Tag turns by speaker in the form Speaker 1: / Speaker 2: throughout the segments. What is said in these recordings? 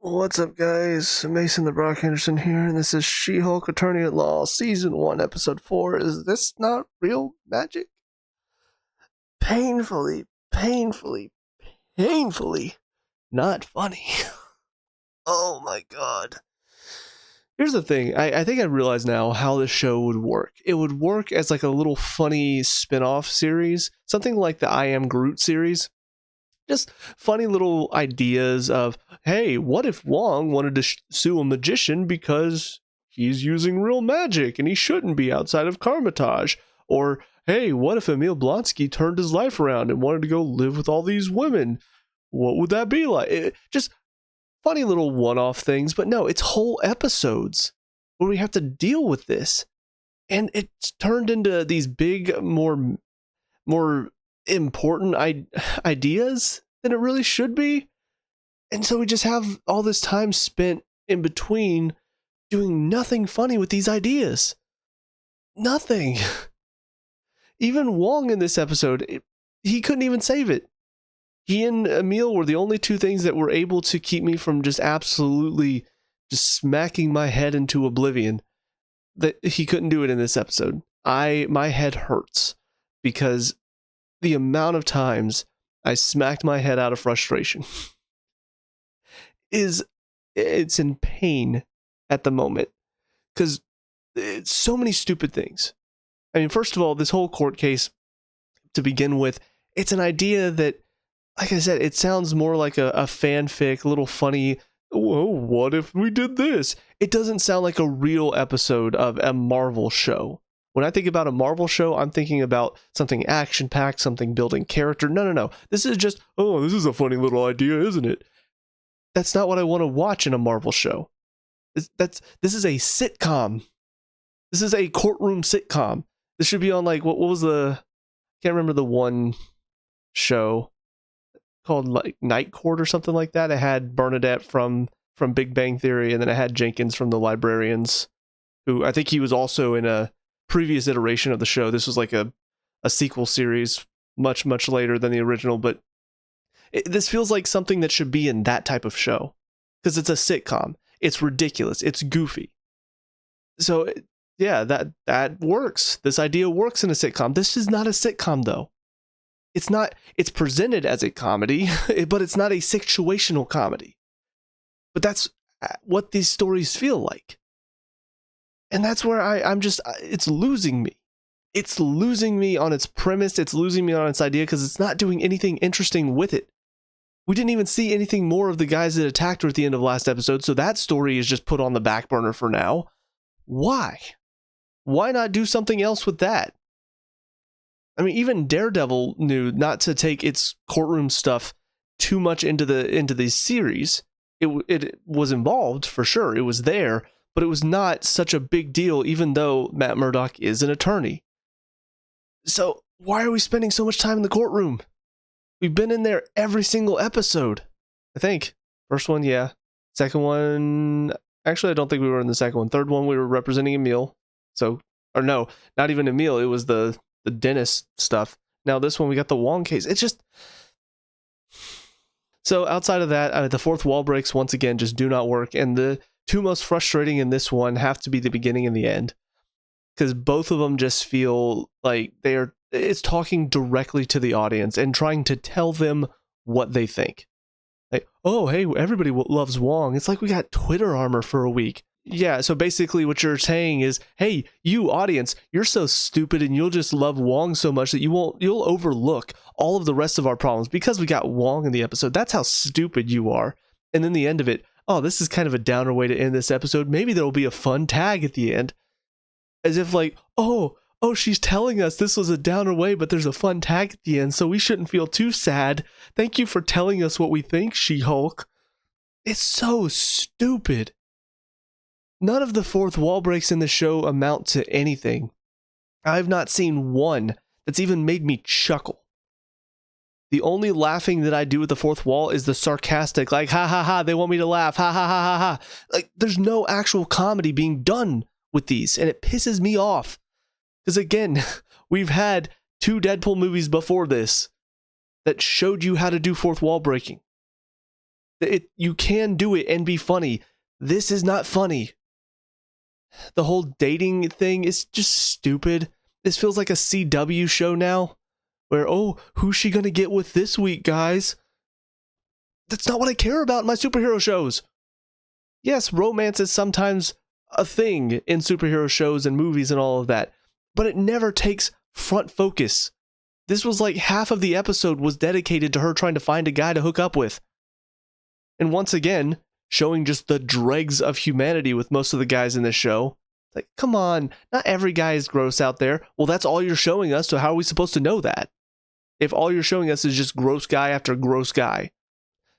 Speaker 1: What's up, guys? Mason the Brock Henderson here, and this is She-Hulk Attorney at Law, Season 1, Episode 4. Is this not real magic? Painfully, painfully, painfully not funny. Oh my god. Here's the thing. I think I realize now how this show would work. It would work as like a little funny spin-off series, something like the I Am Groot series. Just funny little ideas of, hey, what if Wong wanted to sue a magician because he's using real magic and he shouldn't be outside of Carmitage? Or, hey, what if Emil Blonsky turned his life around and wanted to go live with all these women? What would that be like? Just funny little one-off things, but no, it's whole episodes where we have to deal with this. And it's turned into these big, more important ideas than it really should be. And so we just have all this time spent in between doing nothing funny with these ideas. Nothing. Even Wong in this episode, he couldn't even save it. He and Emil were the only two things that were able to keep me from just absolutely just smacking my head into oblivion. That he couldn't do it in this episode. My head hurts because the amount of times I smacked my head out of frustration it's in pain at the moment, because it's so many stupid things. I mean, first of all, this whole court case, to begin with, it's an idea that, like I said, it sounds more like a fanfic, little funny, whoa, what if we did this? It doesn't sound like a real episode of a Marvel show. When I think about a Marvel show, I'm thinking about something action-packed, something building character. No. This is just, oh, this is a funny little idea, isn't it? That's not what I want to watch in a Marvel show. This is a sitcom. This is a courtroom sitcom. This should be on, like, what was the... I can't remember the one show called, like, Night Court or something like that. It had Bernadette from Big Bang Theory, and then it had Jenkins from The Librarians, who I think he was also in a previous iteration of the show. This was like a sequel series much later than the original, but this feels like something that should be in that type of show, because it's a sitcom. It's ridiculous. It's goofy. So yeah, that works. This idea works in a sitcom. This is not a sitcom, though. It's not. It's presented as a comedy, but it's not a situational comedy. But that's what these stories feel like. And that's where I'm just, it's losing me. It's losing me on its premise. It's losing me on its idea because it's not doing anything interesting with it. We didn't even see anything more of the guys that attacked her at the end of last episode, so that story is just put on the back burner for now. Why? Why not do something else with that? I mean, even Daredevil knew not to take its courtroom stuff too much into the series. It was involved, for sure. It was there. But it was not such a big deal, even though Matt Murdock is an attorney. So why are we spending so much time in the courtroom? We've been in there every single episode, I think. First one, yeah. Second one, actually, I don't think we were in the second one. Third one, we were representing Emil. So, or no, not even Emil. It was the dentist stuff. Now this one, we got the Wong case. It's just... So outside of that, the fourth wall breaks, once again, just do not work. And the two most frustrating in this one have to be the beginning and the end, because both of them just feel like it's talking directly to the audience and trying to tell them what they think. Like, oh, hey, everybody loves Wong. It's like we got Twitter armor for a week. Yeah, so basically what you're saying is, hey, you audience, you're so stupid and you'll just love Wong so much that you'll overlook all of the rest of our problems because we got Wong in the episode. That's how stupid you are. And then the end of it, oh, this is kind of a downer way to end this episode. Maybe there'll be a fun tag at the end. As if like, oh, she's telling us this was a downer way, but there's a fun tag at the end, so we shouldn't feel too sad. Thank you for telling us what we think, She-Hulk. It's so stupid. None of the fourth wall breaks in the show amount to anything. I've not seen one that's even made me chuckle. The only laughing that I do with the fourth wall is the sarcastic, like, ha ha ha, they want me to laugh, ha ha ha ha ha. Like, there's no actual comedy being done with these, and it pisses me off. Because again, we've had 2 Deadpool movies before this that showed you how to do fourth wall breaking. You can do it and be funny. This is not funny. The whole dating thing is just stupid. This feels like a CW show now, where, oh, who's she gonna get with this week, guys? That's not what I care about in my superhero shows. Yes, romance is sometimes a thing in superhero shows and movies and all of that, but it never takes front focus. This was like half of the episode was dedicated to her trying to find a guy to hook up with. And once again, showing just the dregs of humanity with most of the guys in this show. Like, come on, not every guy is gross out there. Well, that's all you're showing us, so how are we supposed to know that? If all you're showing us is just gross guy after gross guy.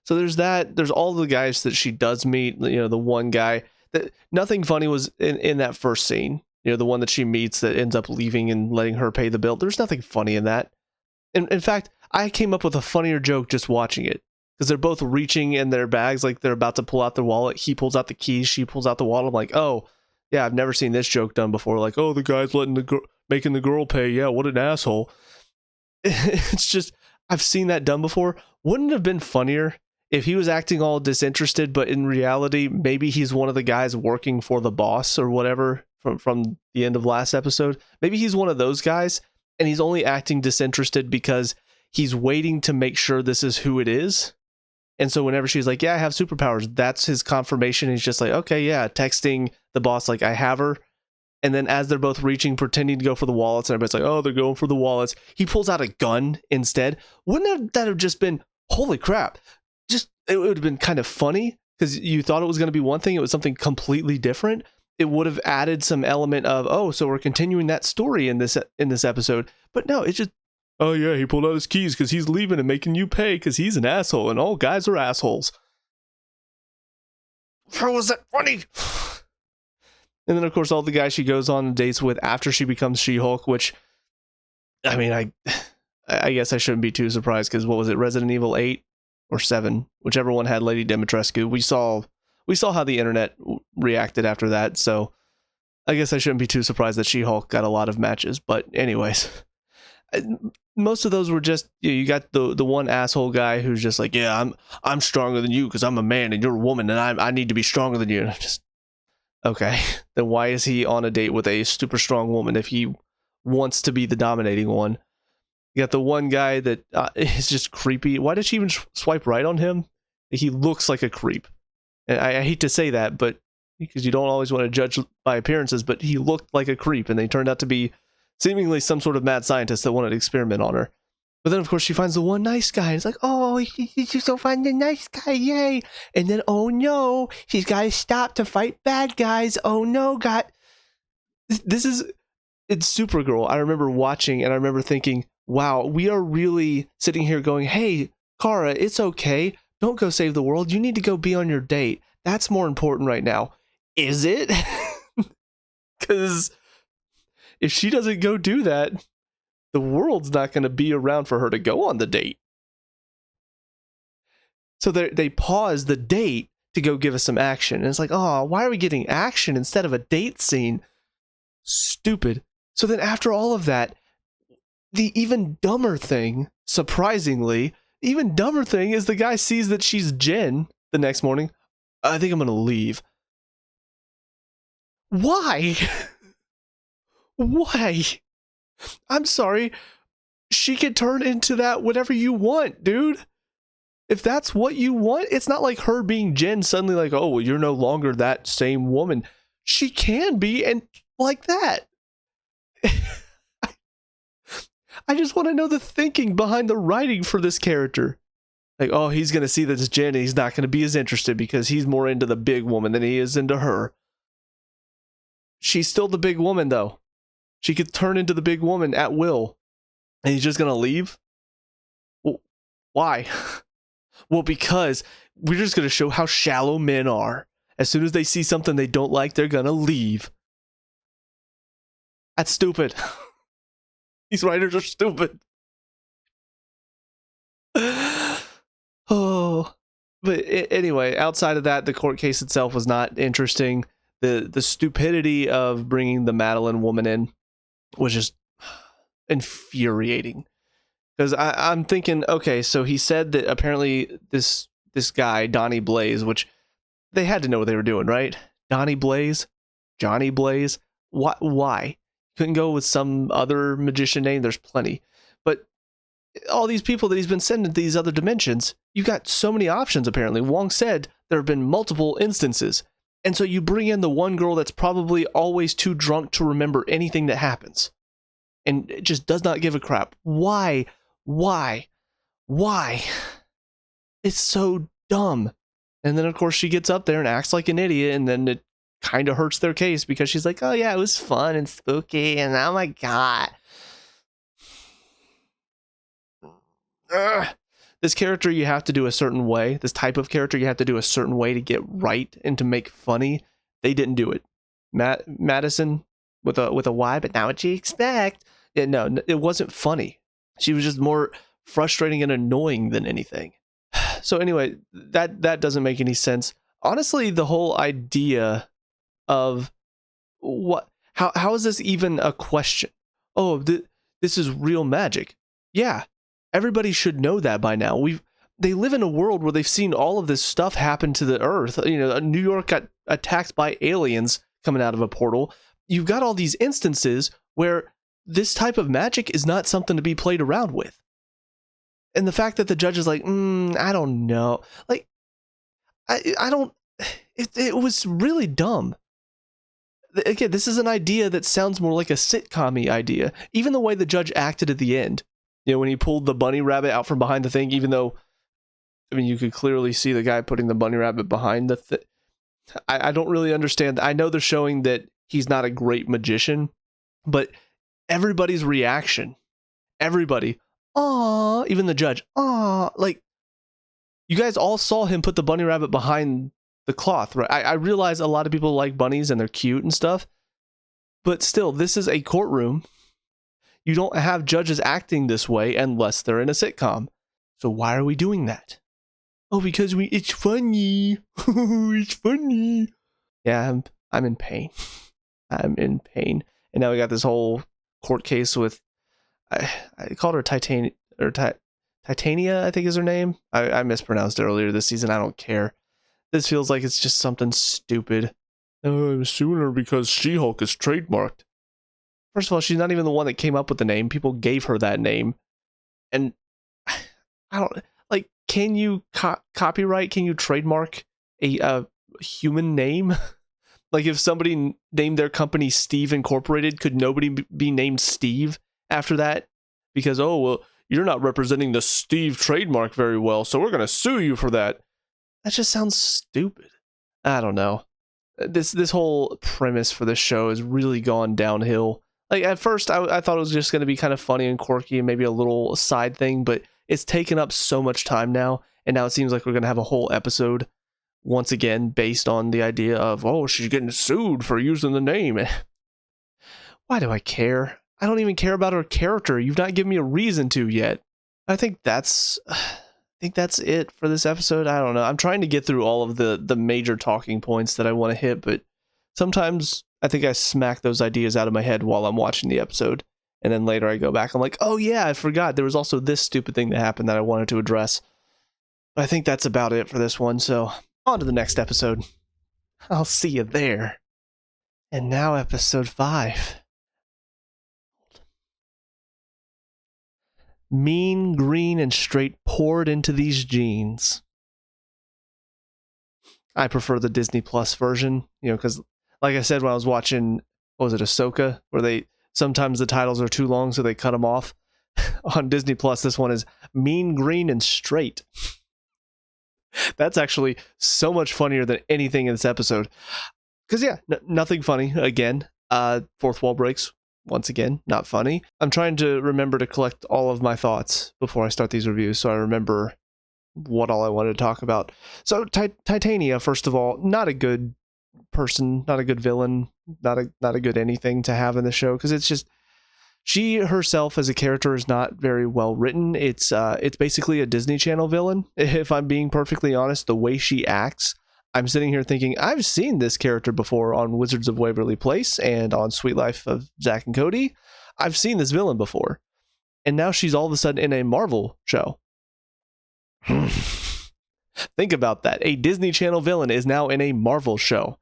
Speaker 1: So there's that. There's all the guys that she does meet. You know, the one guy that nothing funny was in that first scene. You know, the one that she meets that ends up leaving and letting her pay the bill. There's nothing funny in that. In fact, I came up with a funnier joke just watching it. Because they're both reaching in their bags like they're about to pull out their wallet. He pulls out the keys, she pulls out the wallet. I'm like, oh, yeah, I've never seen this joke done before. Like, oh, the guy's making the girl pay. Yeah, what an asshole. It's just, I've seen that done before. Wouldn't it have been funnier if he was acting all disinterested, but in reality, maybe he's one of the guys working for the boss or whatever from the end of last episode? Maybe he's one of those guys, and he's only acting disinterested because he's waiting to make sure this is who it is. And so whenever she's like, yeah, I have superpowers, that's his confirmation. He's just like, okay, yeah, texting the boss like, I have her. And then as they're both reaching, pretending to go for the wallets, and everybody's like, oh, they're going for the wallets, he pulls out a gun instead. Wouldn't that have just been, holy crap, just, it would have been kind of funny because you thought it was going to be one thing. It was something completely different. It would have added some element of, oh, so we're continuing that story in this episode. But no, it's just, oh yeah, he pulled out his keys because he's leaving and making you pay because he's an asshole, and all guys are assholes. How was that funny? And then, of course, all the guys she goes on dates with after she becomes She-Hulk, which, I mean, I guess I shouldn't be too surprised because what was it, Resident Evil 8 or 7? Whichever one had Lady Dimitrescu. We saw how the internet reacted after that, so I guess I shouldn't be too surprised that She-Hulk got a lot of matches. But anyways, most of those were just, you got the one asshole guy who's just like, yeah, I'm stronger than you because I'm a man and you're a woman and I need to be stronger than you. And I'm just, okay, then why is he on a date with a super strong woman if he wants to be the dominating one? You got the one guy that is just creepy. Why did she even swipe right on him? He looks like a creep. And I hate to say that, but because you don't always want to judge by appearances, but he looked like a creep, and they turned out to be seemingly some sort of mad scientist that wanted to experiment on her. But then, of course, she finds the one nice guy, and it's like, oh, she's so find the nice guy, yay! And then, oh no, she's got to stop to fight bad guys. Oh no, God. It's Supergirl. I remember watching, and I remember thinking, wow, we are really sitting here going, hey, Kara, it's okay. Don't go save the world. You need to go be on your date. That's more important right now. Is it? Because if she doesn't go do that, the world's not going to be around for her to go on the date. So they pause the date to go give us some action. And it's like, oh, why are we getting action instead of a date scene? Stupid. So then after all of that, the even dumber thing, surprisingly, even dumber thing is the guy sees that she's Jen the next morning. I think I'm going to leave. Why? Why? I'm sorry. She can turn into that whatever you want, dude. If that's what you want, it's not like her being Jen suddenly like, oh, well, you're no longer that same woman. She can be, and like that. I just want to know the thinking behind the writing for this character. Like, oh, he's going to see that it's Jen and he's not going to be as interested because he's more into the big woman than he is into her. She's still the big woman, though. She could turn into the big woman at will. And he's just going to leave? Well, why? Well, because we're just going to show how shallow men are. As soon as they see something they don't like, they're going to leave. That's stupid. These writers are stupid. Oh, but anyway, outside of that, the court case itself was not interesting. The stupidity of bringing the Madeline woman in was just infuriating. Because I'm thinking, okay, so he said that apparently this this guy Donnie Blaze, which they had to know what they were doing, right? Donnie Blaze, Johnny Blaze. Why? Couldn't go with some other magician name? There's plenty. But all these people that he's been sending to these other dimensions, you've got so many options apparently. Wong said there have been multiple instances. And so you bring in the one girl that's probably always too drunk to remember anything that happens. And it just does not give a crap. Why? It's so dumb. And then, of course, she gets up there and acts like an idiot, and then it kind of hurts their case because she's like, oh, yeah, it was fun and spooky, and oh, my God. Ugh. This character you have to do a certain way. This type of character you have to do a certain way to get right and to make funny. They didn't do it. Madison with a Y, but now what you expect? Yeah, no, it wasn't funny. She was just more frustrating and annoying than anything. So anyway, that doesn't make any sense. Honestly, the whole idea of how is this even a question? Oh, this is real magic. Yeah, everybody should know that by now. They live in a world where they've seen all of this stuff happen to the Earth. You know, New York got attacked by aliens coming out of a portal. You've got all these instances where this type of magic is not something to be played around with. And the fact that the judge is like, I don't know. Like, I don't, it was really dumb. Again, this is an idea that sounds more like a sitcom-y idea. Even the way the judge acted at the end, you know, when he pulled the bunny rabbit out from behind the thing, even though, I mean, you could clearly see the guy putting the bunny rabbit behind the thing. I don't really understand. I know they're showing that he's not a great magician, but everybody's reaction, everybody, aw, even the judge, aw, like, you guys all saw him put the bunny rabbit behind the cloth, right? I realize a lot of people like bunnies and they're cute and stuff, but still, this is a courtroom. You don't have judges acting this way unless they're in a sitcom. So why are we doing that? Oh, because it's funny. It's funny. Yeah, I'm in pain. I'm in pain. And now we got this whole court case with, I called her Titania, I think is her name. I mispronounced it earlier this season. I don't care. This feels like it's just something stupid. Oh, I'm suing her because She-Hulk is trademarked. First of all, she's not even the one that came up with the name. People gave her that name. And I don't, like, can you copyright, can you trademark a human name? Like, if somebody named their company Steve Incorporated, could nobody be named Steve after that? Because, oh, well, you're not representing the Steve trademark very well, so we're going to sue you for that. That just sounds stupid. I don't know. This whole premise for this show has really gone downhill. Like, at first, I thought it was just going to be kind of funny and quirky and maybe a little side thing, but it's taken up so much time now, and now it seems like we're going to have a whole episode once again based on the idea of, oh, she's getting sued for using the name. Why do I care? I don't even care about her character. You've not given me a reason to yet. I think that's it for this episode. I don't know. I'm trying to get through all of the major talking points that I want to hit, but sometimes I think I smack those ideas out of my head while I'm watching the episode. And then later I go back, I'm like, oh yeah, I forgot. There was also this stupid thing that happened that I wanted to address. But I think that's about it for this one. So on to the next episode. I'll see you there. And now episode 5. Mean, green, and straight poured into these jeans. I prefer the Disney Plus version, you know, because like I said when I was watching, what was it, Ahsoka, where sometimes the titles are too long, so they cut them off. On Disney Plus, this one is Mean, Green, and Straight. That's actually so much funnier than anything in this episode. Because yeah, nothing funny again. Fourth wall breaks. Once again, not funny. I'm trying to remember to collect all of my thoughts before I start these reviews, so I remember what all I wanted to talk about. So Titania, first of all, not a good person, not a good villain, not a good anything to have in the show, because it's just, she herself as a character is not very well written. It's basically a Disney Channel villain, if I'm being perfectly honest. The way she acts, I'm sitting here thinking, I've seen this character before on Wizards of Waverly Place and on Sweet Life of Zack and Cody. I've seen this villain before. And now she's all of a sudden in a Marvel show. Think about that. A Disney Channel villain is now in a Marvel show.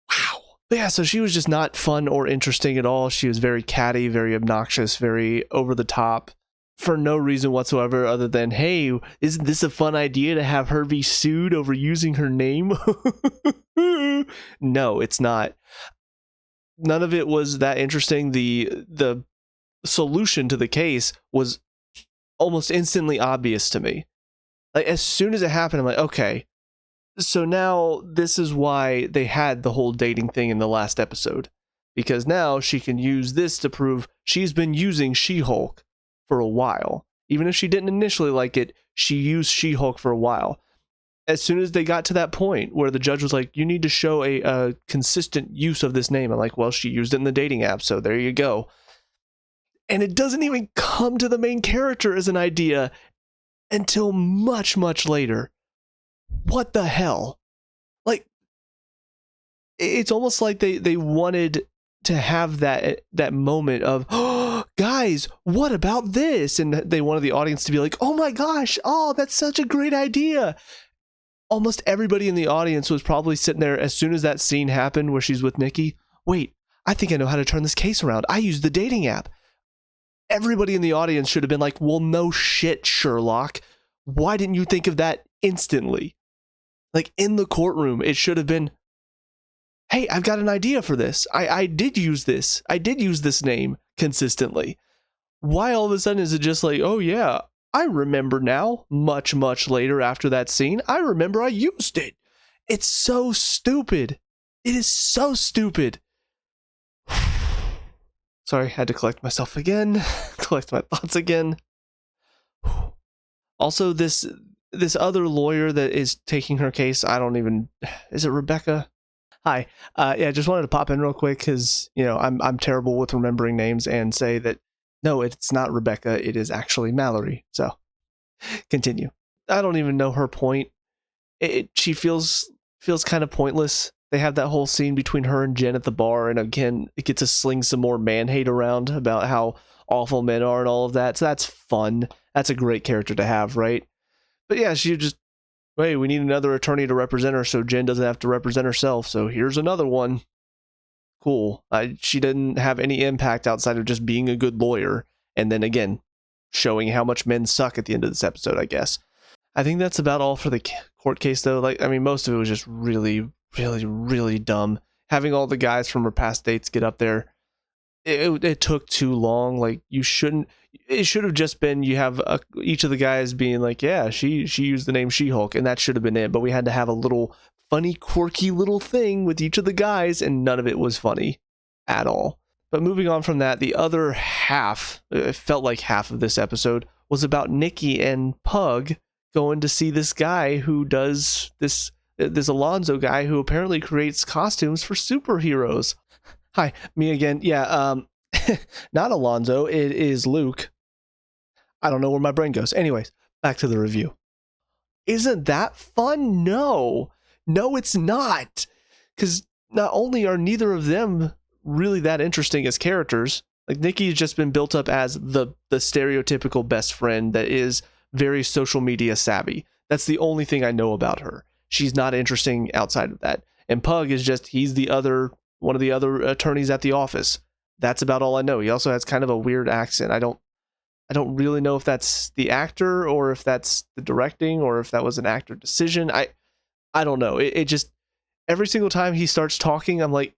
Speaker 1: Wow. But yeah, so she was just not fun or interesting at all. She was very catty, very obnoxious, very over the top for no reason whatsoever other than, hey, isn't this a fun idea to have her be sued over using her name? No, it's not. None of it was that interesting. The solution to the case was almost instantly obvious to me. Like, as soon as it happened, I'm like, okay, so now this is why they had the whole dating thing in the last episode, because now she can use this to prove she's been using She-Hulk for a while. Even if she didn't initially like it, she used She-Hulk for a while. As soon as they got to that point where the judge was like, you need to show a consistent use of this name, I'm like, well, she used it in the dating app, so there you go. And it doesn't even come to the main character as an idea until much, much later. What the hell? Like, it's almost like they wanted to have that moment of, oh, guys, what about this? And they wanted the audience to be like, oh my gosh, oh, that's such a great idea. Almost everybody in the audience was probably sitting there as soon as that scene happened where she's with Nikki. Wait, I think I know how to turn this case around. I used the dating app. Everybody in the audience should have been like, well, no shit, Sherlock. Why didn't you think of that instantly? Like, in the courtroom, it should have been, hey, I've got an idea for this. I did use this. I did use this name consistently. Why all of a sudden is it just like, oh yeah, I remember now, much, much later after that scene, I remember I used it. It's so stupid. It is so stupid. Sorry, had to collect myself again. Collect my thoughts again. Also, this other lawyer that is taking her case, is it Rebecca? Hi. Yeah, just wanted to pop in real quick because, I'm terrible with remembering names and say that, no, it's not Rebecca. It is actually Mallory. So, continue. I don't even know her point. She feels kind of pointless. They have that whole scene between her and Jen at the bar, and again, it gets to sling some more man hate around about how awful men are and all of that. So that's fun. That's a great character to have, right? But yeah, she just, hey, we need another attorney to represent her so Jen doesn't have to represent herself. So here's another one. Cool. She didn't have any impact outside of just being a good lawyer. And then again, showing how much men suck at the end of this episode, I guess. I think that's about all for the court case, though. Most of it was just really, really, really dumb. Having all the guys from her past dates get up there, it took too long. Like, it should have just been, you have each of the guys being like, yeah, she used the name She-Hulk, and that should have been it. But we had to have a little funny, quirky little thing with each of the guys, and none of it was funny at all. But moving on from that, the other half, it felt like half of this episode, was about Nikki and Pug going to see this guy who does this Alonzo guy who apparently creates costumes for superheroes. Hi, me again. Yeah, not Alonzo, it is Luke. I don't know where my brain goes. Anyways, back to the review. Isn't that fun? No, it's not. Because not only are neither of them really that interesting as characters, like Nikki's just been built up as the stereotypical best friend that is very social media savvy. That's the only thing I know about her. She's not interesting outside of that. And Pug is just, he's one of the other attorneys at the office. That's about all I know. He also has kind of a weird accent. I don't really know if that's the actor or if that's the directing or if that was an actor decision. I don't know. It just, every single time he starts talking, I'm like,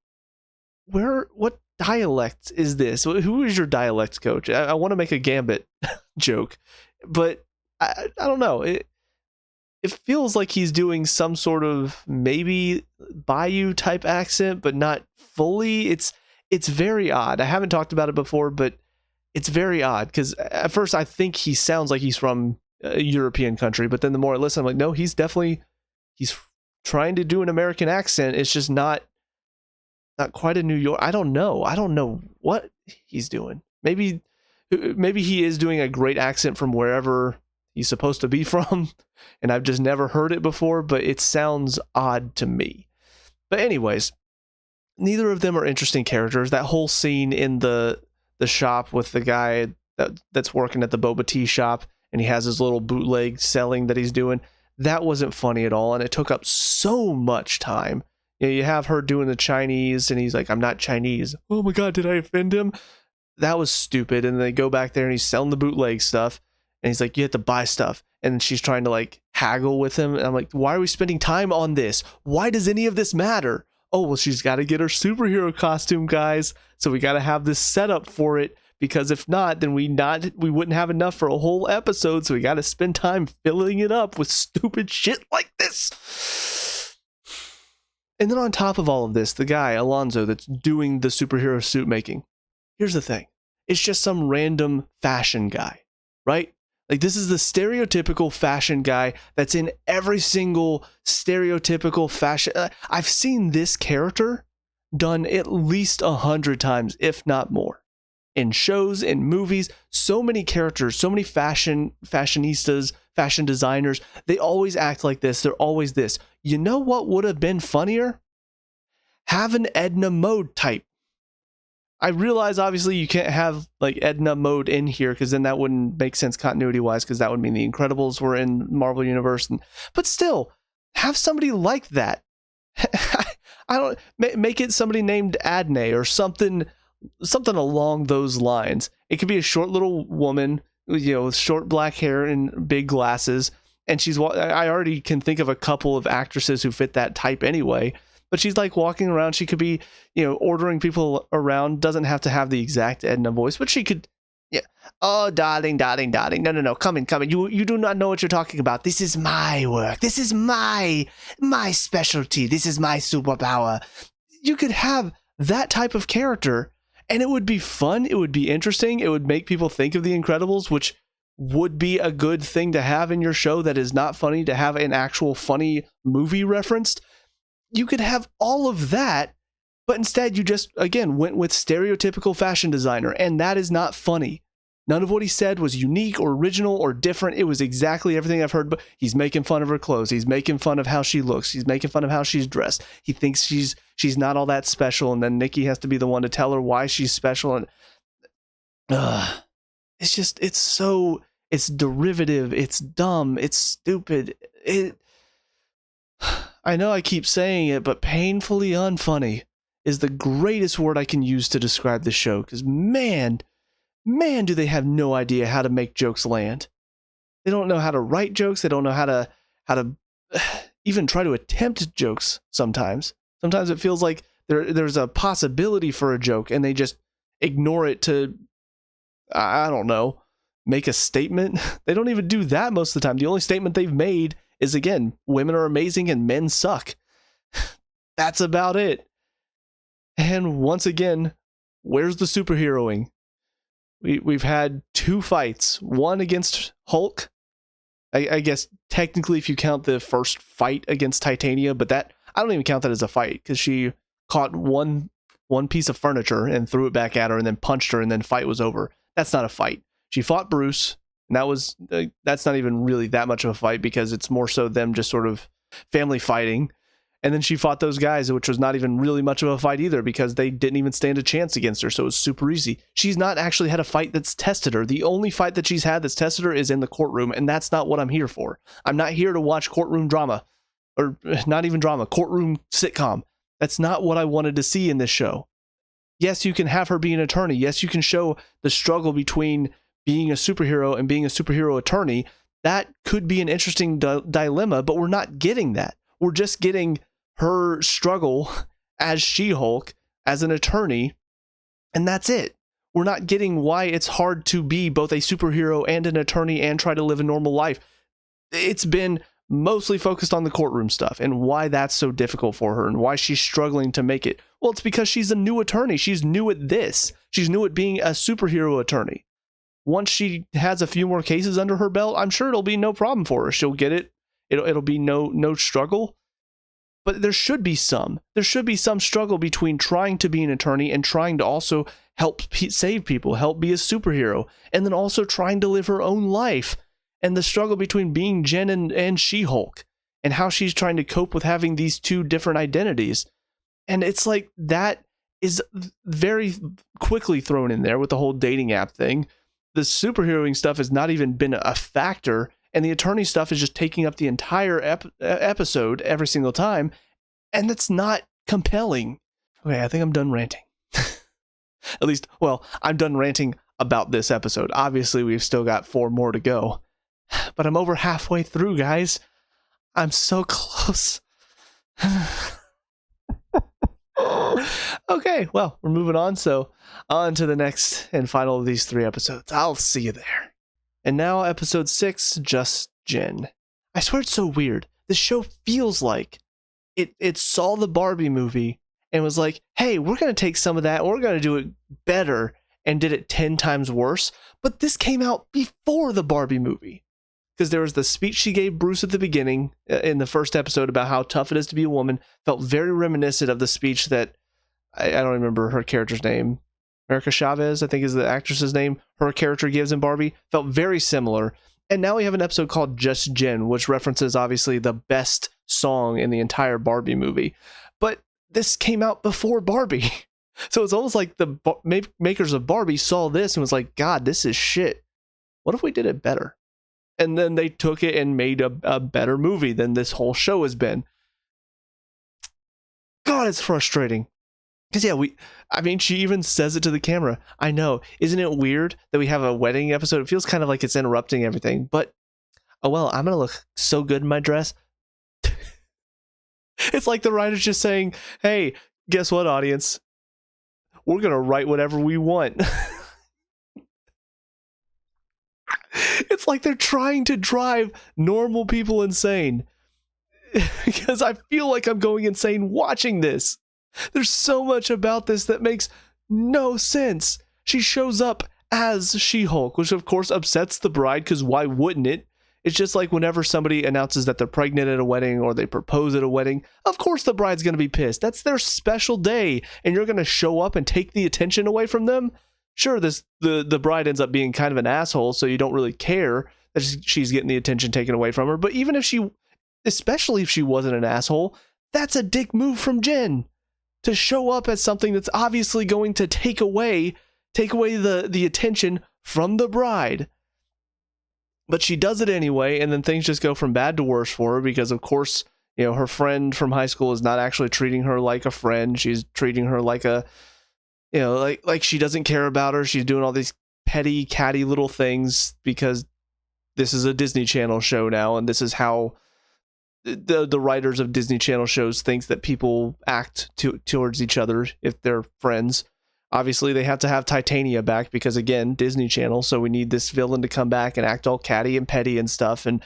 Speaker 1: what dialect is this? Who is your dialect coach? I want to make a Gambit joke, but I don't know. It feels like he's doing some sort of maybe Bayou type accent, but not fully. It's very odd. I haven't talked about it before, but it's very odd because at first I think he sounds like he's from a European country, but then the more I listen, I'm like, no, he's trying to do an American accent. It's just not quite a New York. I don't know what he's doing. Maybe he is doing a great accent from wherever he's supposed to be from, and I've just never heard it before, but it sounds odd to me. But anyways, neither of them are interesting characters. That whole scene in the shop with the guy that's working at the boba tea shop, and he has his little bootleg selling that he's doing, that wasn't funny at all, and it took up so much time. You have her doing the Chinese, and he's like, I'm not Chinese. Oh my god, did I offend him? That was stupid. And they go back there and he's selling the bootleg stuff, and he's like, you have to buy stuff, and she's trying to like haggle with him, and I'm like, why are we spending time on this? Why does any of this matter? Oh, well, she's got to get her superhero costume, guys, so we got to have this setup for it, because if not, then we wouldn't have enough for a whole episode, so we got to spend time filling it up with stupid shit like this. And then on top of all of this, the guy, Alonzo, that's doing the superhero suit making, here's the thing. It's just some random fashion guy, right? Like, this is the stereotypical fashion guy that's in every single stereotypical fashion. I've seen this character done at least 100 times, if not more. In shows, in movies, so many characters, so many fashionistas, fashion designers, they always act like this. They're always this. You know what would have been funnier? Have an Edna Mode type. I realize obviously you can't have like Edna Mode in here, because then that wouldn't make sense continuity wise, because that would mean the Incredibles were in Marvel Universe. But still, have somebody like that. I don't make it somebody named Adne or something along those lines. It could be a short little woman, with short black hair and big glasses, and I already can think of a couple of actresses who fit that type anyway. But she's like walking around. She could be, ordering people around. Doesn't have to have the exact Edna voice, but she could. Yeah. Oh, darling. No. Come in. You do not know what you're talking about. This is my work. This is my specialty. This is my superpower. You could have that type of character, and it would be fun. It would be interesting. It would make people think of the Incredibles, which would be a good thing to have in your show that is not funny, to have an actual funny movie referenced. You could have all of that, but instead you just, again, went with stereotypical fashion designer, and that is not funny. None of what he said was unique or original or different. It was exactly everything I've heard, but he's making fun of her clothes. He's making fun of how she looks. He's making fun of how she's dressed. He thinks she's not all that special, and then Nikki has to be the one to tell her why she's special. And it's derivative. It's dumb. It's stupid. I know I keep saying it, but painfully unfunny is the greatest word I can use to describe the show, because man, do they have no idea how to make jokes land. They don't know how to write jokes. They don't know how to even try to attempt jokes sometimes. Sometimes it feels like there's a possibility for a joke, and they just ignore it to, I don't know, make a statement. They don't even do that most of the time. The only statement they've made is, again, women are amazing and men suck. That's about it. And once again, where's the superheroing? We've had 2 fights. One against Hulk. I guess technically if you count the first fight against Titania, but that I don't even count that as a fight, because she caught one piece of furniture and threw it back at her and then punched her, and then fight was over. That's not a fight. She fought Bruce. And that's not even really that much of a fight, because it's more so them just sort of family fighting. And then she fought those guys, which was not even really much of a fight either, because they didn't even stand a chance against her. So it was super easy. She's not actually had a fight that's tested her. The only fight that she's had that's tested her is in the courtroom, and that's not what I'm here for. I'm not here to watch courtroom drama, or not even drama, courtroom sitcom. That's not what I wanted to see in this show. Yes, you can have her be an attorney. Yes, you can show the struggle between being a superhero and being a superhero attorney. That could be an interesting dilemma, but we're not getting that. We're just getting her struggle as She-Hulk, as an attorney, and that's it. We're not getting why it's hard to be both a superhero and an attorney and try to live a normal life. It's been mostly focused on the courtroom stuff and why that's so difficult for her and why she's struggling to make it. Well, it's because she's a new attorney. She's new at this. She's new at being a superhero attorney. Once she has a few more cases under her belt, I'm sure it'll be no problem for her. She'll get it. It'll be no struggle. But there should be some struggle between trying to be an attorney and trying to also help save people, help be a superhero, and then also trying to live her own life. And the struggle between being Jen and She-Hulk, and how she's trying to cope with having these 2 different identities. And it's like that is very quickly thrown in there with the whole dating app thing. The superheroing stuff has not even been a factor, and the attorney stuff is just taking up the entire episode every single time, and that's not compelling. Okay, I think I'm done ranting. At least, well, I'm done ranting about this episode. Obviously, we've still got 4 more to go, but I'm over halfway through, guys. I'm so close. Okay, well, we're moving on, so on to the next and final of these 3 episodes. I'll see you there. And now episode 6, Just Jen. I swear it's so weird. This show feels like it saw the Barbie movie and was like, hey, we're going to take some of that and we're going to do it better, and did it 10 times worse. But this came out before the Barbie movie, because there was the speech she gave Bruce at the beginning in the first episode about how tough it is to be a woman. Felt very reminiscent of the speech that I don't remember her character's name. America Chavez, I think, is the actress's name. Her character gives in Barbie. Felt very similar. And now we have an episode called Just Jen, which references obviously the best song in the entire Barbie movie. But this came out before Barbie. So it's almost like the makers of Barbie saw this and was like, God, this is shit. What if we did it better? And then they took it and made a better movie than this whole show has been. God, it's frustrating. Because yeah, she even says it to the camera. I know. Isn't it weird that we have a wedding episode? It feels kind of like it's interrupting everything. But, oh well, I'm going to look so good in my dress. It's like the writer's just saying, hey, guess what, audience? We're going to write whatever we want. It's like they're trying to drive normal people insane. Because I feel like I'm going insane watching this. There's so much about this that makes no sense. She shows up as She-Hulk, which of course upsets the bride, because why wouldn't it? It's just like whenever somebody announces that they're pregnant at a wedding or they propose at a wedding, of course the bride's going to be pissed. That's their special day, and you're going to show up and take the attention away from them? Sure, the bride ends up being kind of an asshole, so you don't really care that she's getting the attention taken away from her. But even if especially if she wasn't an asshole, that's a dick move from Jen. To show up as something that's obviously going to take away the attention from the bride. But she does it anyway, and then things just go from bad to worse for her, because of course, her friend from high school is not actually treating her like a friend. She's treating her like like she doesn't care about her. She's doing all these petty, catty little things because this is a Disney Channel show now, and this is how the writers of Disney Channel shows think that people act towards each other if they're friends. Obviously, they have to have Titania back because, again, Disney Channel, so we need this villain to come back and act all catty and petty and stuff and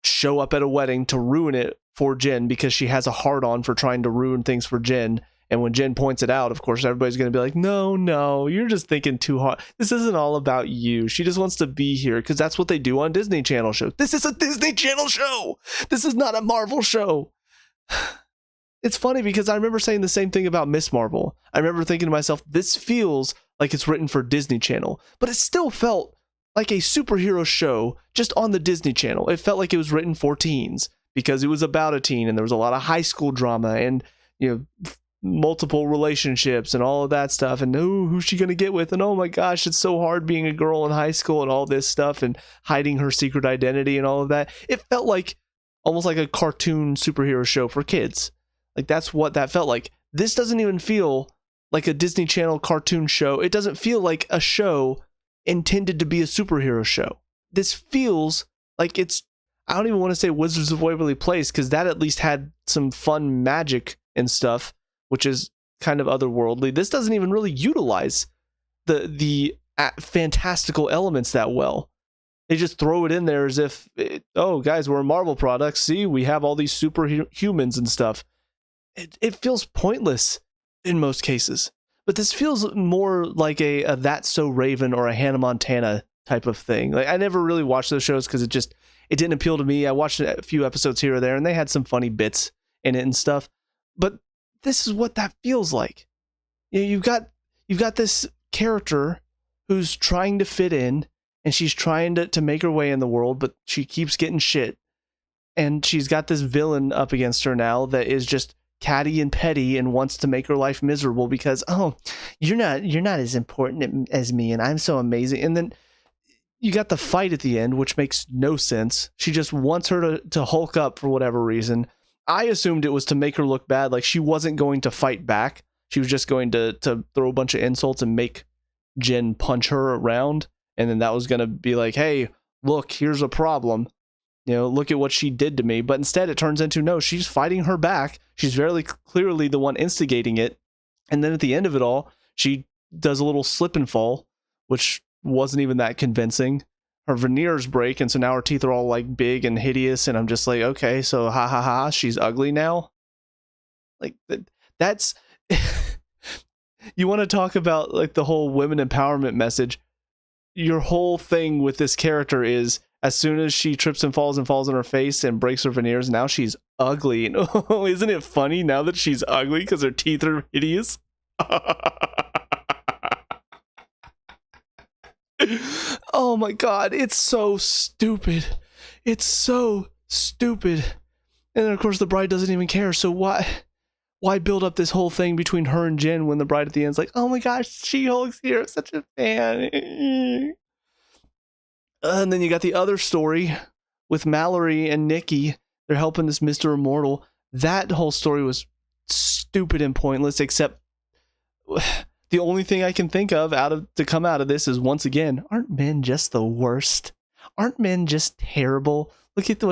Speaker 1: show up at a wedding to ruin it for Jen because she has a hard-on for trying to ruin things for Jen. And when Jen points it out, of course, everybody's going to be like, no, you're just thinking too hard. This isn't all about you. She just wants to be here because that's what they do on Disney Channel shows. This is a Disney Channel show. This is not a Marvel show. It's funny because I remember saying the same thing about Miss Marvel. I remember thinking to myself, this feels like it's written for Disney Channel, but it still felt like a superhero show just on the Disney Channel. It felt like it was written for teens because it was about a teen and there was a lot of high school drama and, multiple relationships and all of that stuff, and who's she gonna get with, and oh my gosh, it's so hard being a girl in high school and all this stuff and hiding her secret identity and all of that. It felt like almost like a cartoon superhero show for kids. Like that's what that felt like. This doesn't even feel like a Disney Channel cartoon show. It doesn't feel like a show intended to be a superhero show. This feels like it's, I don't even want to say Wizards of Waverly Place, because that at least had some fun magic and stuff, which is kind of otherworldly. This doesn't even really utilize the fantastical elements that well. They just throw it in there as if, guys, we're a Marvel product. See, we have all these superhumans and stuff. It feels pointless in most cases. But this feels more like a That's So Raven or a Hannah Montana type of thing. Like I never really watched those shows because it didn't appeal to me. I watched a few episodes here or there, and they had some funny bits in it and stuff. But this is what that feels like. You've got this character who's trying to fit in, and she's trying to make her way in the world, but she keeps getting shit. And she's got this villain up against her now that is just catty and petty and wants to make her life miserable because, you're not as important as me, and I'm so amazing. And then you got the fight at the end, which makes no sense. She just wants her to hulk up for whatever reason. I assumed it was to make her look bad. Like she wasn't going to fight back. She was just going to throw a bunch of insults and make Jen punch her around. And then that was going to be like, hey, look, here's a problem. You know, look at what she did to me. But instead it turns into, no, she's fighting her back. She's very clearly the one instigating it. And then at the end of it all, she does a little slip and fall, which wasn't even that convincing. Her veneers break, and so now her teeth are all like big and hideous, and I'm just like, okay, so ha ha ha, she's ugly now. Like that's you want to talk about like the whole women empowerment message. Your whole thing with this character is as soon as she trips and falls on her face and breaks her veneers, now she's ugly. And oh, isn't it funny now that she's ugly because her teeth are hideous? Oh my god, it's so stupid. It's so stupid. And then of course the bride doesn't even care, so why build up this whole thing between her and Jen when the bride at the end's like, oh my gosh, She-Hulk's here, I'm such a fan. And then you got the other story with Mallory and Nikki. They're helping this Mr. Immortal. That whole story was stupid and pointless, except the only thing I can think of to come out of this is, once again, aren't men just the worst? Aren't men just terrible? Look at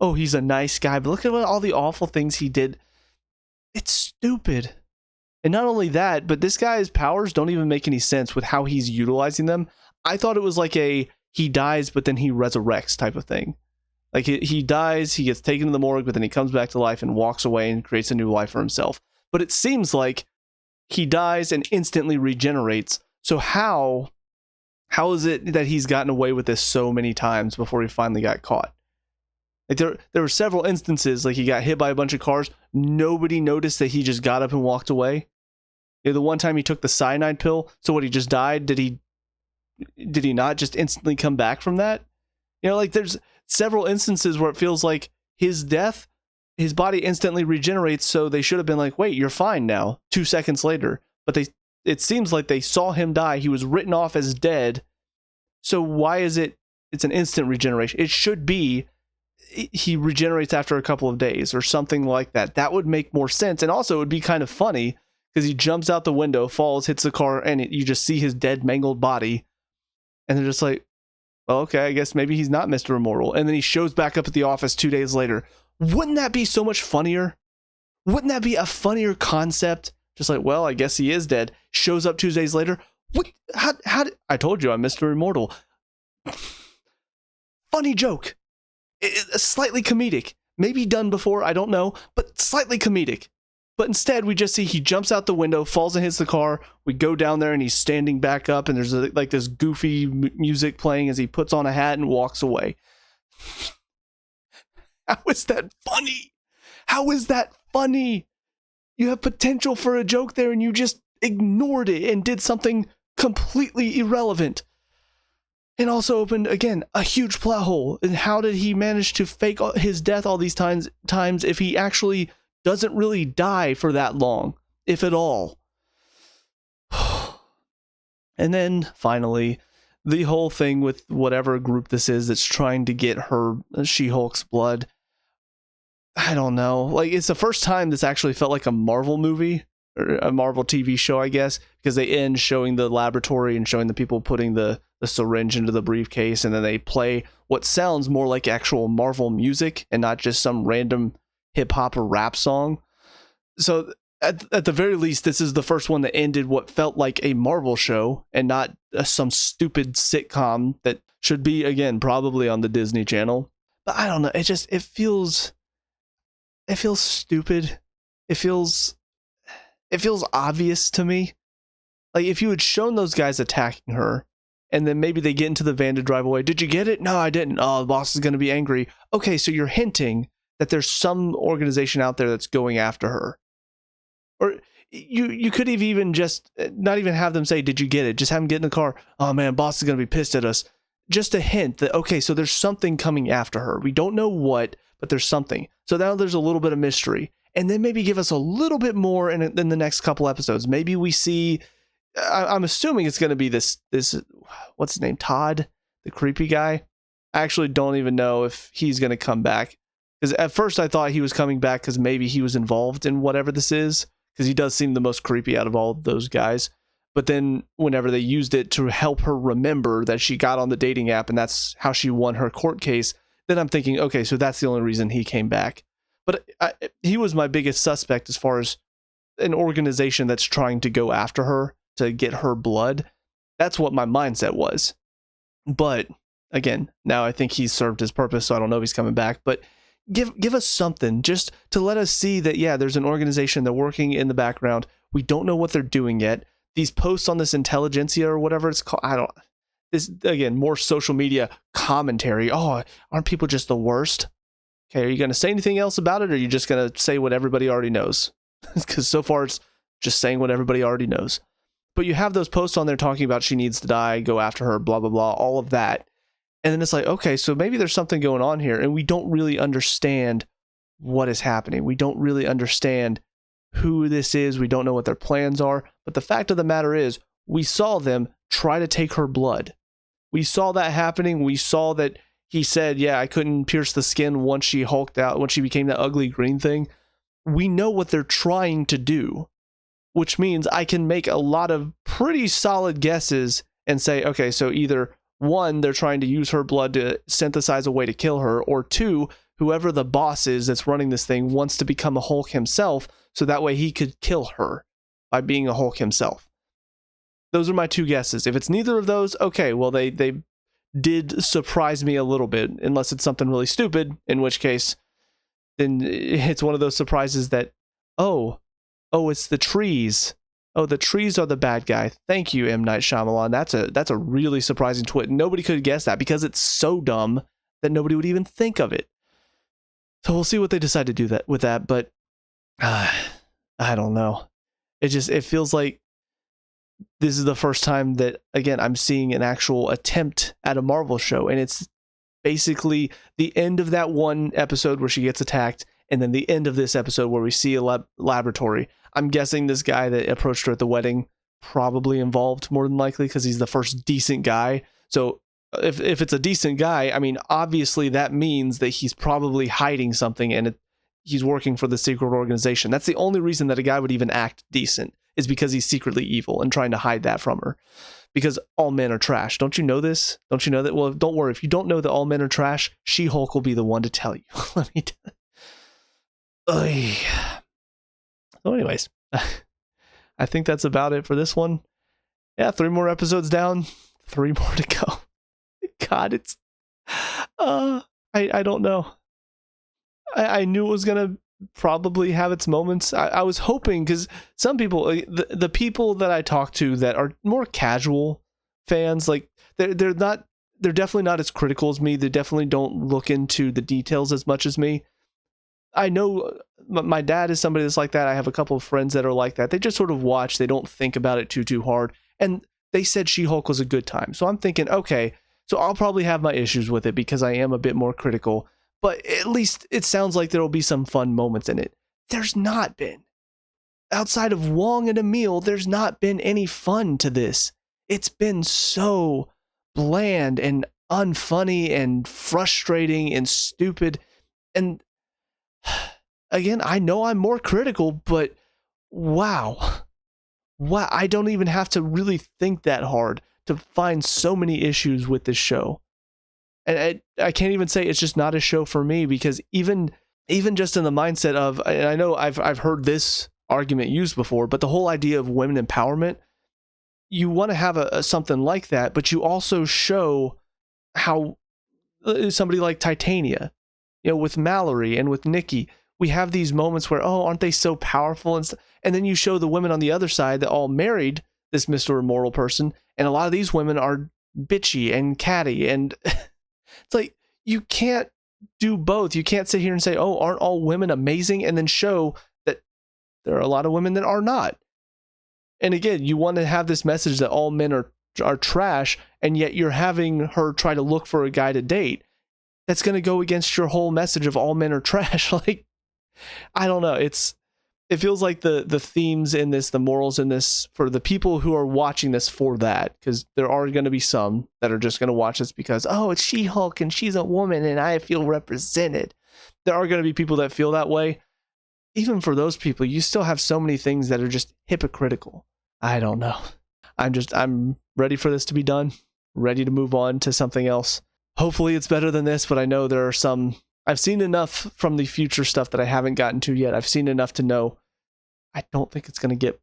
Speaker 1: oh, he's a nice guy, but look at all the awful things he did. It's stupid. And not only that, but this guy's powers don't even make any sense with how he's utilizing them. I thought it was like he dies, but then he resurrects type of thing. Like he dies, he gets taken to the morgue, but then he comes back to life and walks away and creates a new life for himself. But it seems like he dies and instantly regenerates. So how is it that he's gotten away with this so many times before he finally got caught? Like there were several instances, like he got hit by a bunch of cars. Nobody noticed that he just got up and walked away. You know, the one time he took the cyanide pill, so what, he just died? Did he not just instantly come back from that? You know, like there's several instances where it feels like his death, his body instantly regenerates, so they should have been like, wait, you're fine now, 2 seconds later. But it seems like they saw him die. He was written off as dead. So why is it's an instant regeneration? It should be he regenerates after a couple of days or something like that. That would make more sense. And also it would be kind of funny because he jumps out the window, falls, hits the car, and you just see his dead, mangled body. And they're just like, well, okay, I guess maybe he's not Mr. Immortal. And then he shows back up at the office 2 days later. Wouldn't that be so much funnier? Wouldn't that be a funnier concept? Just like, well, I guess he is dead. Shows up 2 days later. What? How did I told you I'm Mr. Immortal. Funny joke. Slightly comedic. Maybe done before, I don't know, but slightly comedic. But instead, we just see he jumps out the window, falls and hits the car. We go down there and he's standing back up and there's like this goofy music playing as he puts on a hat and walks away. How is that funny? How is that funny? You have potential for a joke there and you just ignored it and did something completely irrelevant. And also opened, again, a huge plot hole. And how did he manage to fake his death all these times if he actually doesn't really die for that long, if at all? And then, finally, the whole thing with whatever group this is that's trying to get her She-Hulk's blood. I don't know. Like, it's the first time this actually felt like a Marvel movie, or a Marvel TV show, I guess, because they end showing the laboratory and showing the people putting the syringe into the briefcase, and then they play what sounds more like actual Marvel music and not just some random hip-hop or rap song. So at the very least, this is the first one that ended what felt like a Marvel show and not some stupid sitcom that should be, again, probably on the Disney Channel. But I don't know, it feels stupid. It feels obvious to me. Like, if you had shown those guys attacking her, and then maybe they get into the van to drive away. Did you get it? No, I didn't. Oh, the boss is going to be angry. Okay, so you're hinting that there's some organization out there that's going after her. Or you could have even just not even have them say, did you get it? Just have them get in the car. Oh man, boss is going to be pissed at us. Just a hint that, okay, so there's something coming after her. We don't know what, but there's something. So now there's a little bit of mystery. And then maybe give us a little bit more in the next couple episodes. Maybe we see, I'm assuming it's going to be this, what's his name? Todd, the creepy guy. I actually don't even know if he's going to come back. Because at first I thought he was coming back because maybe he was involved in whatever this is. Because he does seem the most creepy out of all of those guys. But then whenever they used it to help her remember that she got on the dating app and that's how she won her court case, then I'm thinking, okay, so that's the only reason he came back. But he was my biggest suspect as far as an organization that's trying to go after her to get her blood. That's what my mindset was. But again, now I think he's served his purpose, so I don't know if he's coming back. But give us something just to let us see that, yeah, there's an organization, they're working in the background. We don't know what they're doing yet. These posts on this intelligentsia or whatever it's called, this, again, more social media commentary. Oh, aren't people just the worst? Okay, are you going to say anything else about it, or are you just going to say what everybody already knows? Because so far it's just saying what everybody already knows. But you have those posts on there talking about she needs to die, go after her, blah, blah, blah, all of that. And then it's like, okay, so maybe there's something going on here, and we don't really understand what is happening. We don't really understand who this is. We don't know what their plans are. But the fact of the matter is, we saw them try to take her blood. We saw that happening. We saw that he said, yeah, I couldn't pierce the skin once she hulked out, once she became that ugly green thing. We know what they're trying to do, which means I can make a lot of pretty solid guesses and say, okay, so either one, they're trying to use her blood to synthesize a way to kill her, or two, whoever the boss is that's running this thing wants to become a Hulk himself, so that way he could kill her by being a Hulk himself. Those are my two guesses. If it's neither of those, okay, well, they did surprise me a little bit, unless it's something really stupid, in which case, then it's one of those surprises that, oh, it's the trees. Oh, the trees are the bad guy. Thank you, M. Night Shyamalan. That's a really surprising twist. Nobody could guess that because it's so dumb that nobody would even think of it. So we'll see what they decide to do that with that, but I don't know. It feels like this is the first time that, again, I'm seeing an actual attempt at a Marvel show, and it's basically the end of that one episode where she gets attacked, and then the end of this episode where we see a laboratory. I'm guessing this guy that approached her at the wedding probably involved, more than likely, because he's the first decent guy. So if it's a decent guy, I mean, obviously that means that he's probably hiding something, and he's working for the secret organization. That's the only reason that a guy would even act decent, is because he's secretly evil and trying to hide that from her. Because all men are trash. Don't you know this? Don't you know that? Well, don't worry. If you don't know that all men are trash, She-Hulk will be the one to tell you. Let me tell you. So anyways, I think that's about it for this one. Yeah, 3 more episodes down, 3 more to go. God, it's... I don't know. I knew it was going to probably have its moments. I was hoping, because some people, the people that I talk to that are more casual fans, like they're definitely not as critical as me. They definitely don't look into the details as much as me. I know my dad is somebody that's like that. I have a couple of friends that are like that. They just sort of watch. They don't think about it too hard. And they said She-Hulk was a good time. So I'm thinking, okay, so I'll probably have my issues with it because I am a bit more critical. But at least it sounds like there will be some fun moments in it. There's not been. Outside of Wong and Emil, there's not been any fun to this. It's been so bland and unfunny and frustrating and stupid. And again, I know I'm more critical, but wow. I don't even have to really think that hard to find so many issues with this show. And I can't even say it's just not a show for me, because even just in the mindset of, and I know I've heard this argument used before, but the whole idea of women empowerment, you want to have something like that, but you also show how somebody like Titania, with Mallory and with Nikki, we have these moments where, oh, aren't they so powerful? And then you show the women on the other side that all married this Mr. Immoral person, and a lot of these women are bitchy and catty, and it's like, you can't do both. You can't sit here and say, oh, aren't all women amazing? And then show that there are a lot of women that are not. And again, you want to have this message that all men are trash, and yet you're having her try to look for a guy to date. That's going to go against your whole message of all men are trash. Like, I don't know. it feels like the themes in this, the morals in this, for the people who are watching this for that, because there are going to be some that are just going to watch this because, oh, it's She-Hulk and she's a woman and I feel represented. There are going to be people that feel that way. Even for those people, you still have so many things that are just hypocritical. I don't know. I'm ready for this to be done, ready to move on to something else. Hopefully it's better than this, but I know there are some. I've seen enough from the future stuff that I haven't gotten to yet. I've seen enough to know I don't think it's going to get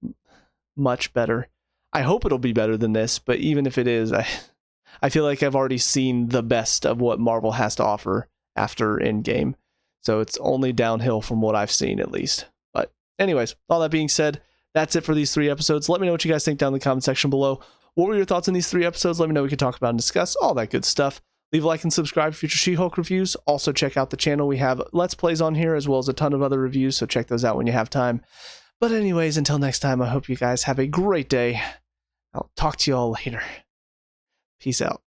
Speaker 1: much better. I hope it'll be better than this, but even if it is, I feel like I've already seen the best of what Marvel has to offer after Endgame. So it's only downhill from what I've seen, at least. But anyways, all that being said, that's it for these 3 episodes. Let me know what you guys think down in the comment section below. What were your thoughts on these 3 episodes? Let me know. We can talk about and discuss all that good stuff. Leave a like and subscribe for future She-Hulk reviews. Also, check out the channel. We have Let's Plays on here, as well as a ton of other reviews, so check those out when you have time. But anyways, until next time, I hope you guys have a great day. I'll talk to you all later. Peace out.